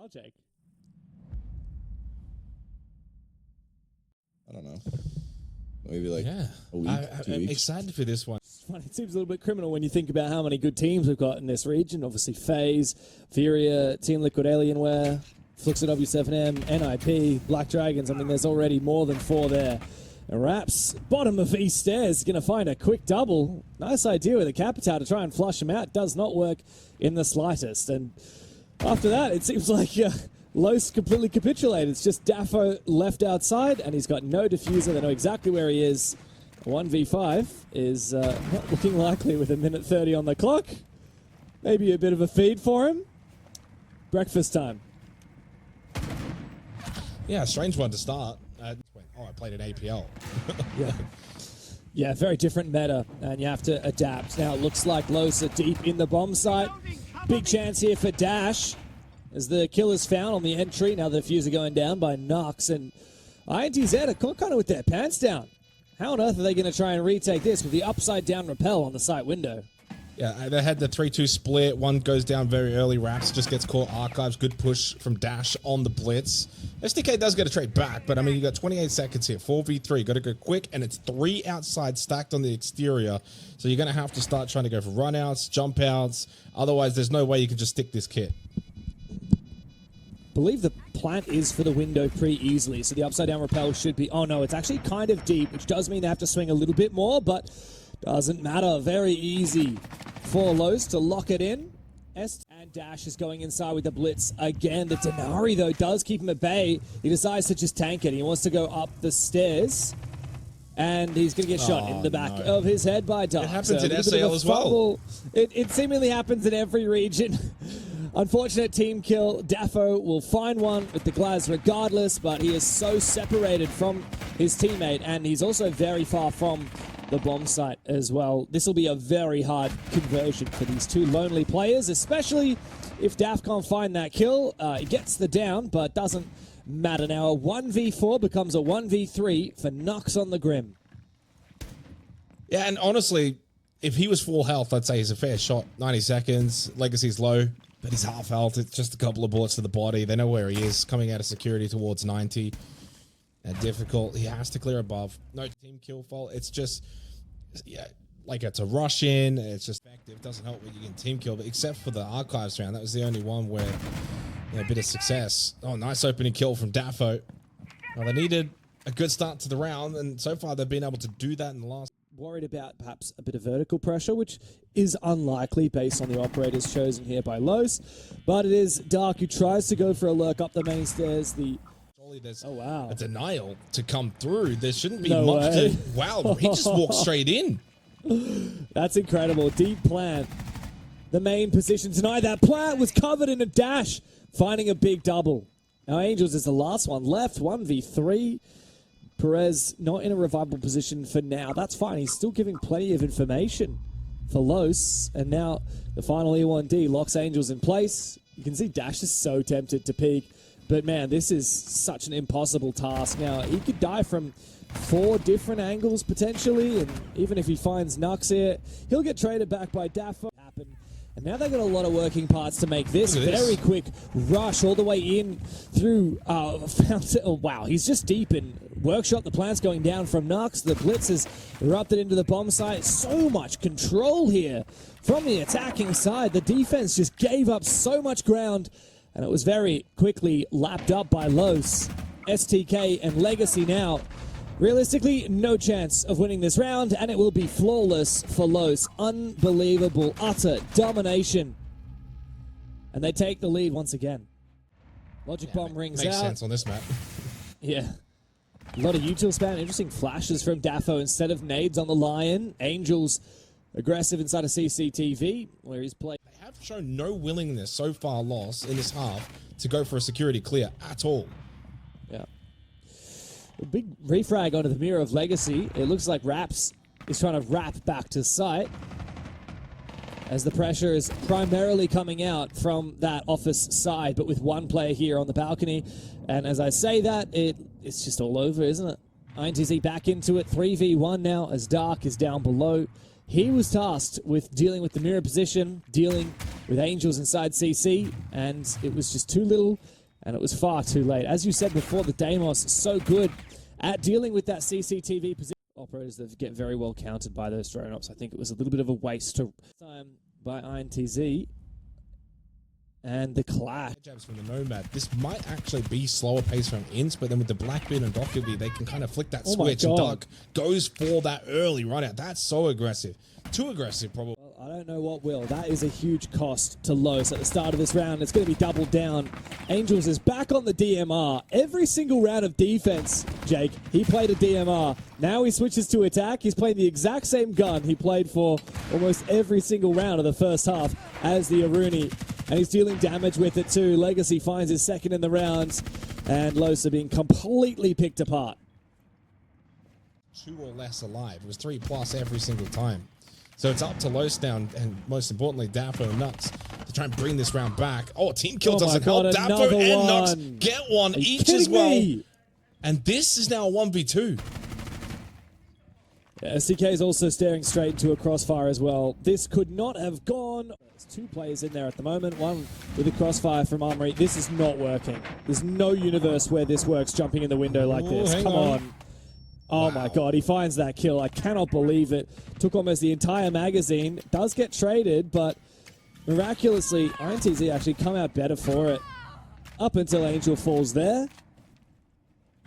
I'll take. I don't know. Maybe like a week, 2 I'm weeks. excited for this one. It seems a little bit criminal when you think about how many good teams we've got in this region. Obviously, FaZe, FURIA, Team Liquid Alienware, Fluxo W7M, NIP, Black Dragons. I mean, there's already more than 4 there. And Raps, bottom of East Stairs, going to find a quick double. Nice idea with the Capital to try and flush him out. Does not work in the slightest. And after that, it seems like Los completely capitulated. It's just Daffo left outside, and he's got no diffuser. They know exactly where he is. 1v5 is not looking likely with 1:30 on the clock. Maybe a bit of a feed for him. Breakfast time. Yeah, strange one to start. Oh, I played an APL. Yeah, very different meta, and you have to adapt. Now it looks like Los are deep in the bomb site. Big chance here for Dash as the kill is found on the entry. Now the diffuser going down by Nox, and INTZ are kind of with their pants down. How on earth are they going to try and retake this with the upside down rappel on the site window? Yeah, they had the 3-2 split. One goes down very early. Raps just gets caught. Archives, good push from Dash on the blitz. SDK does get a trade back, but I mean, you got 28 seconds here. 4v3, got to go quick, and it's 3 outside stacked on the exterior. So you're going to have to start trying to go for runouts, jump outs. Otherwise, there's no way you can just stick this kit. Believe the plant is for the window pretty easily, so the upside down rappel should be... Oh no, it's actually kind of deep, which does mean they have to swing a little bit more, but doesn't matter. Very easy for Los to lock it in. And Dash is going inside with the blitz again. The Denari, though, does keep him at bay. He decides to just tank it. He wants to go up the stairs, and he's going to get shot in the back of his head by Dark. It happens in SAL as well. It seemingly happens in every region. Unfortunate team kill. Daffo will find one with the Glaz regardless, but he is so separated from his teammate, and he's also very far from the bomb site as well. This will be a very hard conversion for these two lonely players, especially if Daff can't find that kill. He gets the down, but doesn't matter now. A 1v4 becomes a 1v3 for Nox on the Grim. Yeah, and honestly, if he was full health, I'd say he's a fair shot. 90 seconds, legacy's low, but he's half health. It's just a couple of bullets to the body. They know where he is, coming out of security towards 90. Difficult. He has to clear above. No team kill fault. It's just, yeah, like it's a rush in. It's just effective. Doesn't help when you get team kill, but except for the archives round, that was the only one where a bit of success. Oh, nice opening kill from Daffo. Well, they needed a good start to the round, and so far they've been able to do that in the last. Worried about perhaps a bit of vertical pressure, which is unlikely based on the operators chosen here by Los, but it is Dark who tries to go for a lurk up the main stairs. There's wow, a denial to come through. There shouldn't be no much way. to... Wow, he just walked straight in. That's incredible. Deep plant. The main position tonight. That plant was covered in a dash, finding a big double. Now Angels is the last one left. 1v3. Perez not in a revivable position for now. That's fine. He's still giving plenty of information for Los. And now the final E1D locks Angels in place. You can see Dash is so tempted to peek. But man, this is such an impossible task. Now, he could die from 4 different angles potentially. And even if he finds Nux here, he'll get traded back by Daffo. And now they've got a lot of working parts to make this very quick rush all the way in through Fountain. Oh, wow, he's just deep in Workshop. The plant's going down from Nux. The blitz has erupted into the bomb site. So much control here from the attacking side. The defense just gave up so much ground, and it was very quickly lapped up by Los. STK and Legacy now. Realistically, no chance of winning this round, and it will be flawless for Los. Unbelievable, utter domination. And they take the lead once again. Logic Bomb rings out. Makes sense on this map. Yeah. A lot of util spam. Interesting flashes from Daffo instead of nades on the Lion. Angels aggressive inside of CCTV, where he's played. They have shown no willingness so far, Loss, in this half, to go for a security clear at all. Yeah. A big refrag onto the mirror of Legacy. It looks like Raps is trying to wrap back to site, as the pressure is primarily coming out from that office side, but with one player here on the balcony. And as I say that, it's just all over, isn't it? INTZ back into it, 3v1 now, as Dark is down below. He was tasked with dealing with the mirror position, dealing with Angels inside CC, and it was just too little, and it was far too late. As you said before, the Deimos so good at dealing with that CCTV position. Operators that get very well countered by those drone ops. I think it was a little bit of a waste of time by INTZ. And the clash. Jabs from the Nomad. This might actually be slower pace from INTZ, but then with the Blackbeard and Dockerby, they can kind of flick that switch. And Duck goes for that early run out. That's so aggressive. Too aggressive, probably. Well, I don't know what will. That is a huge cost to Los at the start of this round. It's going to be doubled down. Angels is back on the DMR. Every single round of defense, Jake, he played a DMR. Now he switches to attack. He's playing the exact same gun he played for almost every single round of the first half as the Aruni. And he's dealing damage with it too. Legacy finds his second in the round. And Los are being completely picked apart. 2 or less alive. It was 3+ every single time. So it's up to Los now, and most importantly, Daffo and Nux to try and bring this round back. Oh, team kill doesn't help. Daffo and Nux get one each as well. And this is now a 1v2. Yeah, STK is also staring straight into a crossfire as well. This could not have gone. There's 2 players in there at the moment. One with a crossfire from Armory. This is not working. There's no universe where this works, jumping in the window like this. Come on. Oh my God, he finds that kill. I cannot believe it. Took almost the entire magazine. Does get traded, but miraculously, INTZ actually come out better for it. Up until Angel falls there.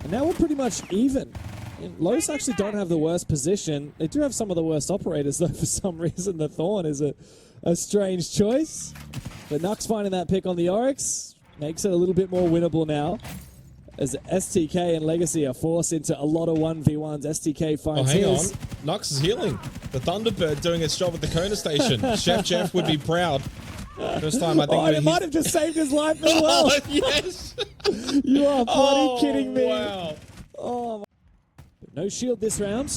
And now we're pretty much even. Los actually don't have the worst position. They do have some of the worst operators, though, for some reason. The Thorn is a strange choice. But Nux finding that pick on the Oryx makes it a little bit more winnable now, as STK and Legacy are forced into a lot of 1v1s. STK finds his. On. Nux is healing. The Thunderbird doing its job at the Kona station. Chef Jeff would be proud. First time I think it might have just saved his life as well. Oh, yes. You are bloody kidding me. Wow. Oh, no shield this round.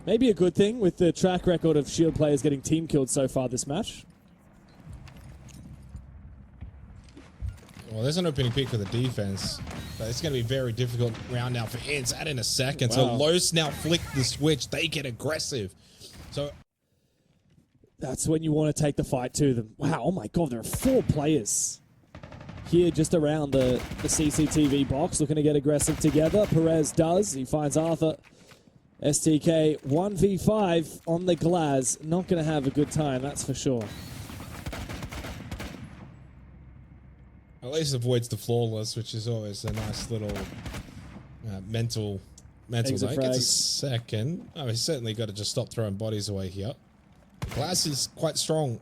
Maybe a good thing with the track record of shield players getting team killed so far this match. Well, there's an opening pick for the defense, but it's going to be a very difficult round now for INTZ. Add in a second. Wow. So Los now flick the switch. They get aggressive. So that's when you want to take the fight to them. Wow, oh my God, there are 4 players here just around the CCTV box looking to get aggressive together. Perez does. He finds Arthur. STK 1v5 on the Glaz. Not going to have a good time, that's for sure. At least avoids the flawless, which is always a nice little mental zone. Gets a second. Oh, he's certainly got to just stop throwing bodies away here. The Glass is quite strong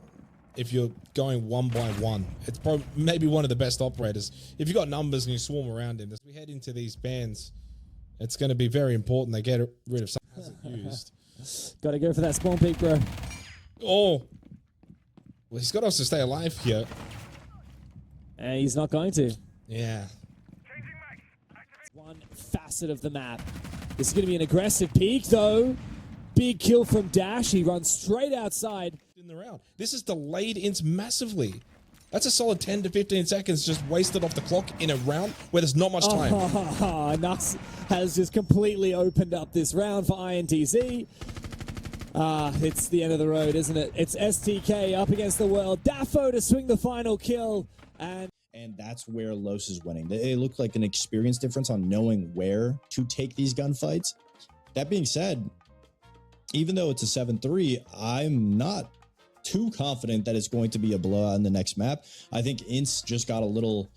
if you're going 1 by 1. It's probably maybe one of the best operators. If you've got numbers and you swarm around him, as we head into these bans, it's going to be very important they get rid of something that hasn't used. Got to go for that spawn peak, bro. Oh. Well, he's got to also stay alive here. And he's not going to. Yeah. It's one facet of the map. This is going to be an aggressive peak, though. Big kill from Dash. He runs straight outside. In the round. This has delayed INTZ massively. That's a solid 10 to 15 seconds just wasted off the clock in a round where there's not much time. Nux has just completely opened up this round for INTZ. It's the end of the road, isn't it? It's STK up against the world. Daffo to swing the final kill. And that's where Los is winning. They look like an experience difference on knowing where to take these gunfights. That being said, even though it's a 7-3, I'm not too confident that it's going to be a blowout in the next map. I think INTZ just got a little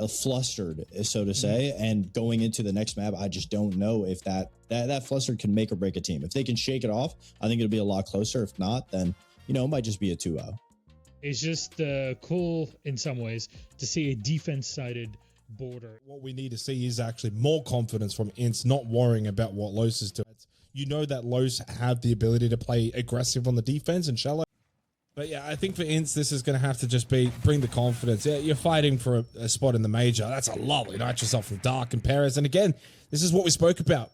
flustered, so to say, and going into the next map, I just don't know if that fluster can make or break a team. If they can shake it off, I think it'll be a lot closer. If not, then, you know, it might just be a 2-0. It's just cool in some ways to see a defense-sided border. What we need to see is actually more confidence from INTZ, not worrying about what Los is doing. You know that Los have the ability to play aggressive on the defense and shallow. But yeah, I think for INTZ, this is going to have to just bring the confidence. Yeah, you're fighting for a spot in the major. That's a lovely nitrous off from Dark and Perez. And again, this is what we spoke about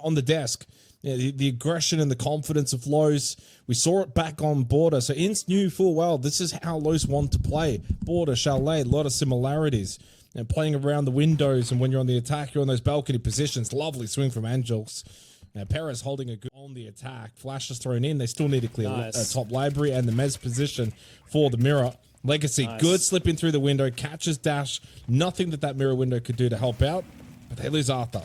on the desk. Yeah, the aggression and the confidence of Los. We saw it back on Border. So INTZ knew full well this is how Los want to play. Border, Chalet, a lot of similarities. And playing around the windows, and when you're on the attack, you're on those balcony positions. Lovely swing from Angels. Now, Perez holding a good on the attack. Flash is thrown in. They still need to clear top library and the Mez position for the mirror. Legacy, Nice. good slipping through the window, catches Dash. Nothing that mirror window could do to help out, but they lose Arthur.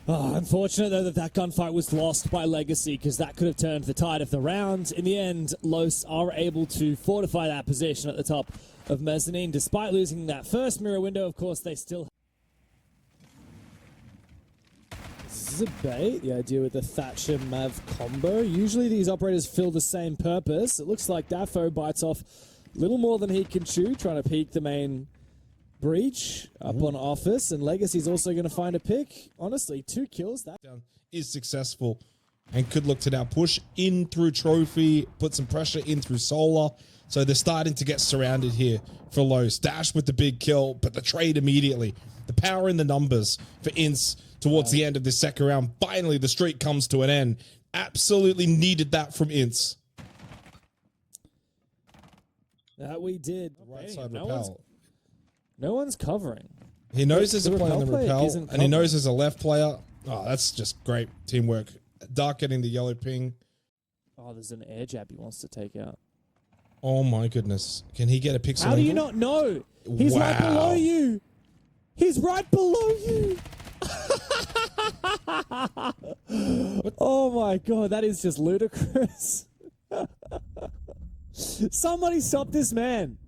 Oh, unfortunate, though, that gunfight was lost by Legacy, because that could have turned the tide of the round. In the end, Los are able to fortify that position at the top of Mezzanine. Despite losing that first mirror window, of course, they still... This is a bait, the idea with the Thatcher Mav combo. Usually these operators fill the same purpose. It looks like Daffo bites off a little more than he can chew, trying to peek the main breach up on Office, and Legacy's also going to find a pick. Honestly, 2 kills. That Is successful and could look to now push in through Trophy, put some pressure in through Solar. So they're starting to get surrounded here for Los. Dash with the big kill, but the trade immediately. The power in the numbers for INTZ towards the end of this second round. Finally, the streak comes to an end. Absolutely needed that from INTZ. That we did. Right side no repel. No one's covering. He knows there's a The player on the repel player repel, isn't and he knows covering. there's a left player. Oh, that's just great teamwork. Dark getting the yellow ping. Oh, there's an air jab he wants to take out. Oh my goodness. Can he get a pixel How do you angle? not know? He's right below Wow. you. He's right below you. Oh my god, that is just ludicrous. Somebody stop this man.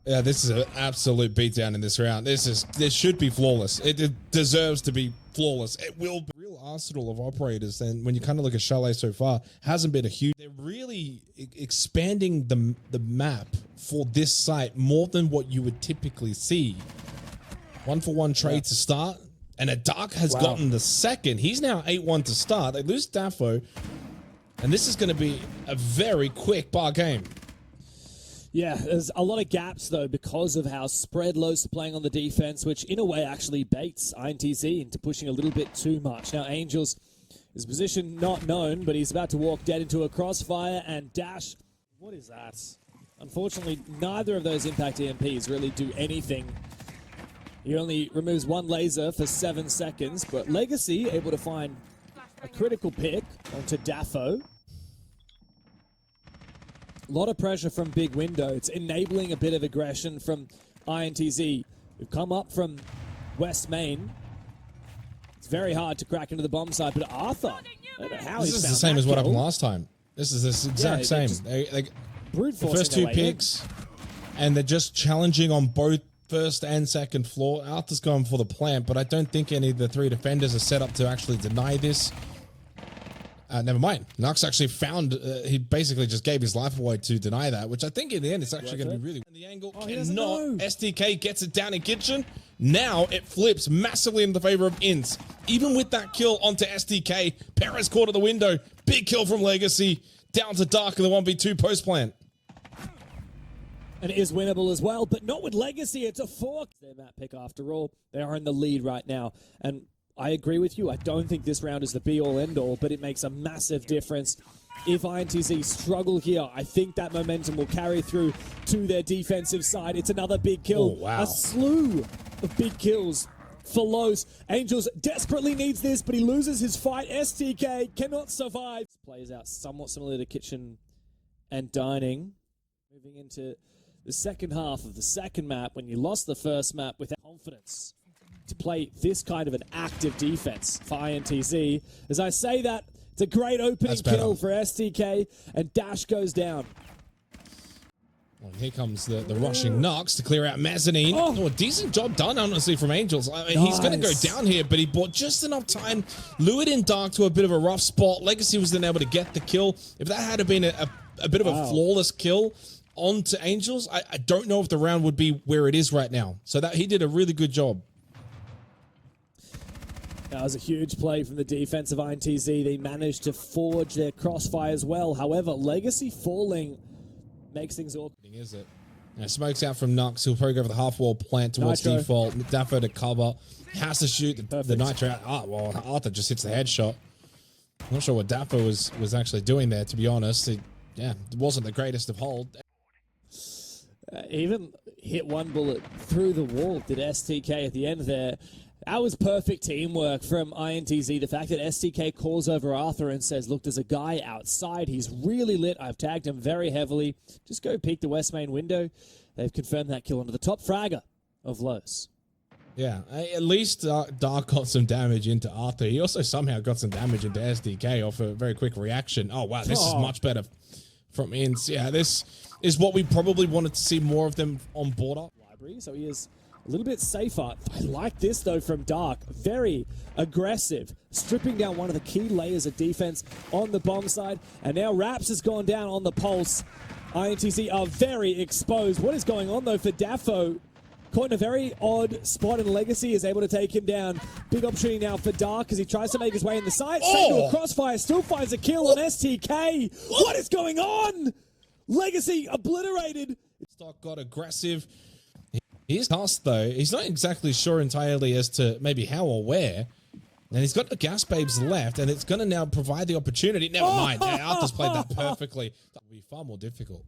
Yeah, this is an absolute beatdown in this round. This should be flawless. It deserves to be flawless. It will be. Real arsenal of operators, and when you kind of look at Chalet so far, hasn't been a huge. They're really expanding the map for this site more than what you would typically see. 1-for-1 trade to start, and a Dark has gotten the second. He's now 8-1 to start. They lose Daffo, and this is going to be a very quick bar game. Yeah, there's a lot of gaps, though, because of how spread Los are playing on the defense, which in a way actually baits INTZ into pushing a little bit too much. Now, Angels, his position not known, but he's about to walk dead into a crossfire, and Dash, what is that? Unfortunately, neither of those impact EMPs really do anything. He only removes 1 laser for 7 seconds, but Legacy able to find a critical pick onto Daffo. A lot of pressure from Big Window. It's enabling a bit of aggression from INTZ, who've come up from West Main. It's very hard to crack into the bomb side, but Arthur, I don't know how This he's is the found same that as what kill. happened last time. This is the exact they're same. just They Brute the forcing first their 2 way in. picks, and they're just challenging on both first and second floor. Arthur's going for the plant, but I don't think any of the 3 defenders are set up to actually deny this. Never mind. Nux actually found, he basically just gave his life away to deny that, which I think in the end it's actually going to be really. And the angle he doesn't cannot. know. SDK gets it down in kitchen. Now it flips massively in the favor of INTZ. Even with that kill onto SDK, Perez caught at the window. Big kill from Legacy. Down to Dark in the 1v2 post plant. And it is winnable as well, but not with Legacy. It's a 4. Their map pick after all. They are in the lead right now. And I agree with you. I don't think this round is the be-all, end-all, but it makes a massive difference. If INTZ struggle here, I think that momentum will carry through to their defensive side. It's another big kill. Oh, wow. A slew of big kills for Los. Angels desperately needs this, but he loses his fight. STK cannot survive. Plays out somewhat similar to Kitchen and Dining. Moving into the second half of the second map, when you lost the first map without confidence to play this kind of an active defense for INTZ. As I say that, it's a great opening kill for STK, and Dash goes down. Well, here comes the rushing Nux to clear out Mezzanine. Oh, a decent job done, honestly, from Angels. I mean, he's going to go down here, but he bought just enough time, lured in Dark to a bit of a rough spot. Legacy was then able to get the kill. If that had been a bit of a flawless kill onto Angels, I don't know if the round would be where it is right now. So that he did a really good job. That was a huge play from the defense of INTZ. They managed to forge their crossfire as well. However, Legacy falling makes things awkward. Is it? Now, smokes out from Nux. He'll probably go for the half-wall plant towards Nitro. default. Daffo to cover. Has to shoot the Nitro out. Well, Arthur just hits the headshot. I'm not sure what Daffo was actually doing there, to be honest. It wasn't the greatest of hold. Even hit one bullet through the wall, did STK at the end there. That was perfect teamwork from INTZ. The fact that STK calls over Arthur and says, look, there's a guy outside. He's really lit. I've tagged him very heavily. Just go peek the west main window. They've confirmed that kill onto the top fragger of Los. Yeah, at least Dark got some damage into Arthur. He also somehow got some damage into SDK off a very quick reaction. Oh, wow, this is much better from INTZ. Yeah, this is what we probably wanted to see more of them on border. Library, so he is a little bit safer. I like this, though, from Dark. Very aggressive, stripping down one of the key layers of defense on the bomb side. And now Raps has gone down on the pulse. INTZ are very exposed. What is going on, though, for Daffo? Caught in a very odd spot, and Legacy is able to take him down. Big opportunity now for Dark as he tries to make his way in the side. Straight to a crossfire, still finds a kill on STK. What is going on? Legacy obliterated. Stock got aggressive. He's tasked, though. He's not exactly sure entirely as to maybe how or where. And he's got the gas babes left, and it's going to now provide the opportunity. Never mind. Arthur's played that perfectly. That will be far more difficult.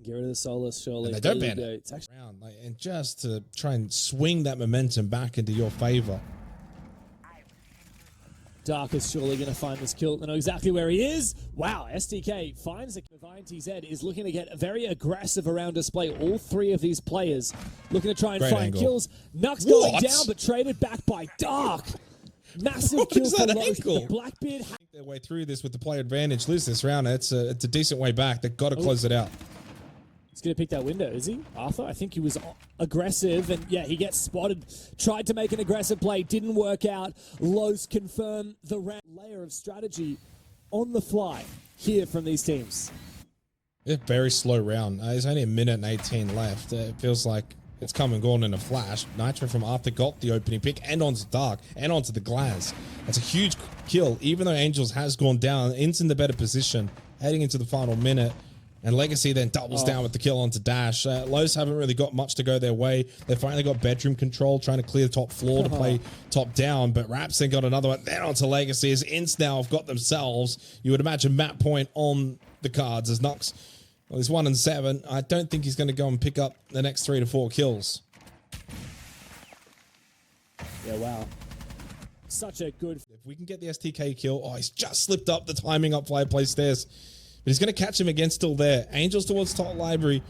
Get rid of the Solus, surely. And they don't ban it. It's actually around, and just to try and swing that momentum back into your favor. Dark is surely going to find this kill. They know exactly where he is. Wow, STK finds it. INTZ is looking to get very aggressive around display. All three of these players looking to try and Great find angle. kills. Nux going down, but traded back by Dark. Massive kill for Los. The Blackbeard Their way through this with the player advantage. Lose this round. It's a decent way back. They've got to close it out. He's going to pick that window, is he? Arthur? I think he was aggressive, and yeah, he gets spotted. Tried to make an aggressive play, didn't work out. Los confirm the round. Layer of strategy on the fly here from these teams. It's a very slow round. There's only 1:18 left. It feels like it's come and gone in a flash. Nitro from Arthur got the opening pick and onto Dark and onto the Glass. That's a huge kill, even though Angels has gone down. Int's in the better position, heading into the final minute. And Legacy then doubles down with the kill onto Dash. Los haven't really got much to go their way. They finally got bedroom control, trying to clear the top floor to play top down. But Raps then got another one. Then onto Legacy as Ints now have got themselves, you would imagine, map point on the cards as Nux. Well, he's 1 and 7. I don't think he's going to go and pick up the next 3 to 4 kills. Yeah, wow. Such a good... If we can get the STK kill, he's just slipped up the timing up fireplace stairs. But he's going to catch him again, still there. Angels towards top library.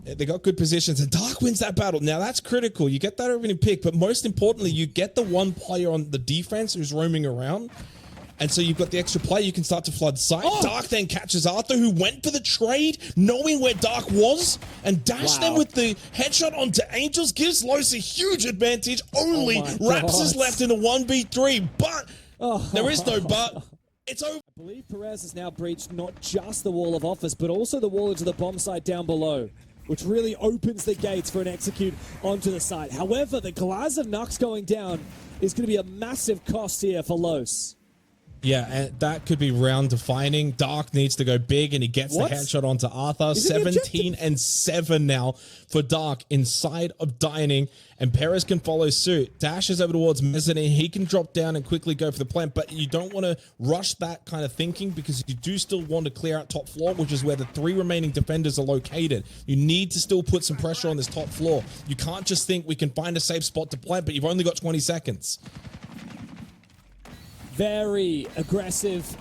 They got good positions, and Dark wins that battle. Now, that's critical. You get that opening pick, but most importantly, you get the one player on the defense who's roaming around. And so you've got the extra play. You can start to flood sight. Dark then catches Arthur, who went for the trade, knowing where Dark was, and dashed them with the headshot onto Angels. Gives Los a huge advantage. Only Raps is left in a 1v3, but there is no but. It's over. I believe Perez has now breached not just the wall of office, but also the wall into the bomb site down below, which really opens the gates for an execute onto the site. However, the Glass of Nux going down is going to be a massive cost here for Los. Yeah, and that could be round defining. Dark needs to go big, and he gets the headshot onto Arthur. 17 and 7 now for Dark inside of Dining, and Perez can follow suit. Dash is over towards Mezzanine. He can drop down and quickly go for the plant, but you don't want to rush that kind of thinking because you do still want to clear out top floor, which is where the 3 remaining defenders are located. You need to still put some pressure on this top floor. You can't just think we can find a safe spot to plant, but you've only got 20 seconds. Very aggressive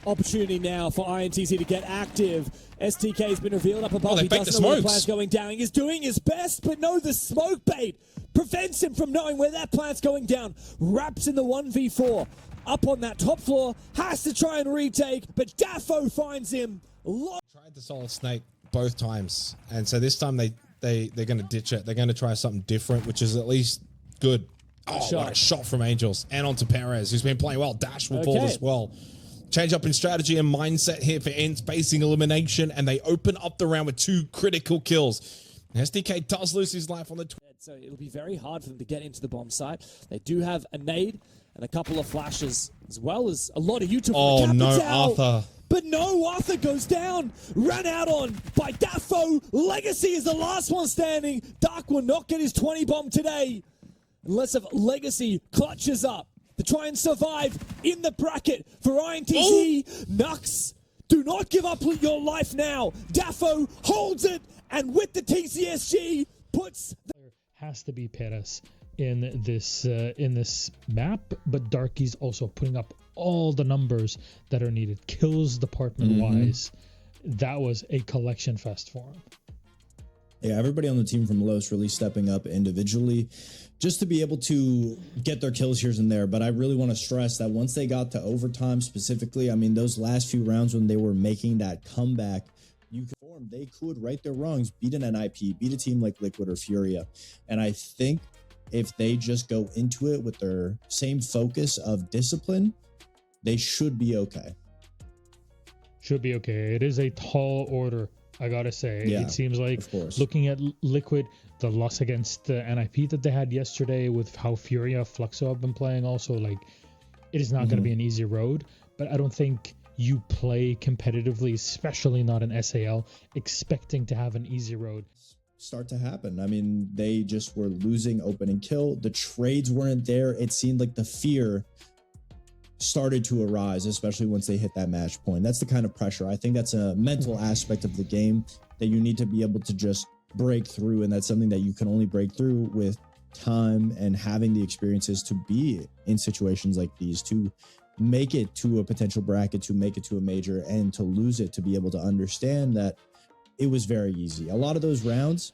opportunity now for INTZ to get active. STK has been revealed up above. They He faked doesn't the know where the smokes. plant's going down. He's doing his best, but no, the smoke bait prevents him from knowing where that plant's going down. Raps in the 1v4 up on that top floor, has to try and retake, but Daffo finds him. Tried the solid snake both times, and so this time they're going to ditch it. They're going to try something different, which is at least good. What a shot from Angels. And onto Perez, who's been playing well. Dash will fall as well. Change up in strategy and mindset here for Ents, facing elimination, and they open up the round with 2 critical kills. SDK does lose his life on the... So it'll be very hard for them to get into the bomb site. They do have a nade and a couple of flashes, as well as a lot of util. Oh, no, Arthur. But no, Arthur goes down. Ran out on by Daffo. Legacy is the last one standing. Dark will not get his 20 bomb today, unless if Legacy clutches up to try and survive in the bracket for INTZ. Nux, do not give up your life now. Daffo holds it, and with the TCSG, puts... Has to be Perez in this map, but Darky's also putting up all the numbers that are needed, kills department wise. That was a collection fest for him. Yeah, everybody on the team from Los really stepping up individually just to be able to get their kills here and there. But I really want to stress that once they got to overtime specifically, I mean, those last few rounds when they were making that comeback, they could right their wrongs, beat an NIP, beat a team like Liquid or FURIA. And I think if they just go into it with their same focus of discipline, they should be okay. Should be okay. It is a tall order, I gotta say. Yeah, it seems like looking at Liquid, the loss against the NIP that they had yesterday, with how FURIA, Fluxo have been playing also, like, it is not going to be an easy road. But I don't think you play competitively, especially not in SAL, expecting to have an easy road. Start to happen. I mean, they just were losing opening kill. The trades weren't there. It seemed like the fear started to arise, especially once they hit that match point. That's the kind of pressure. I think that's a mental aspect of the game that you need to be able to just break through. And that's something that you can only break through with time and having the experiences to be in situations like these, to make it to a potential bracket, to make it to a major, and to lose it, to be able to understand that it was very easy. A lot of those rounds,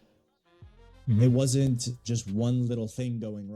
it wasn't just one little thing going wrong.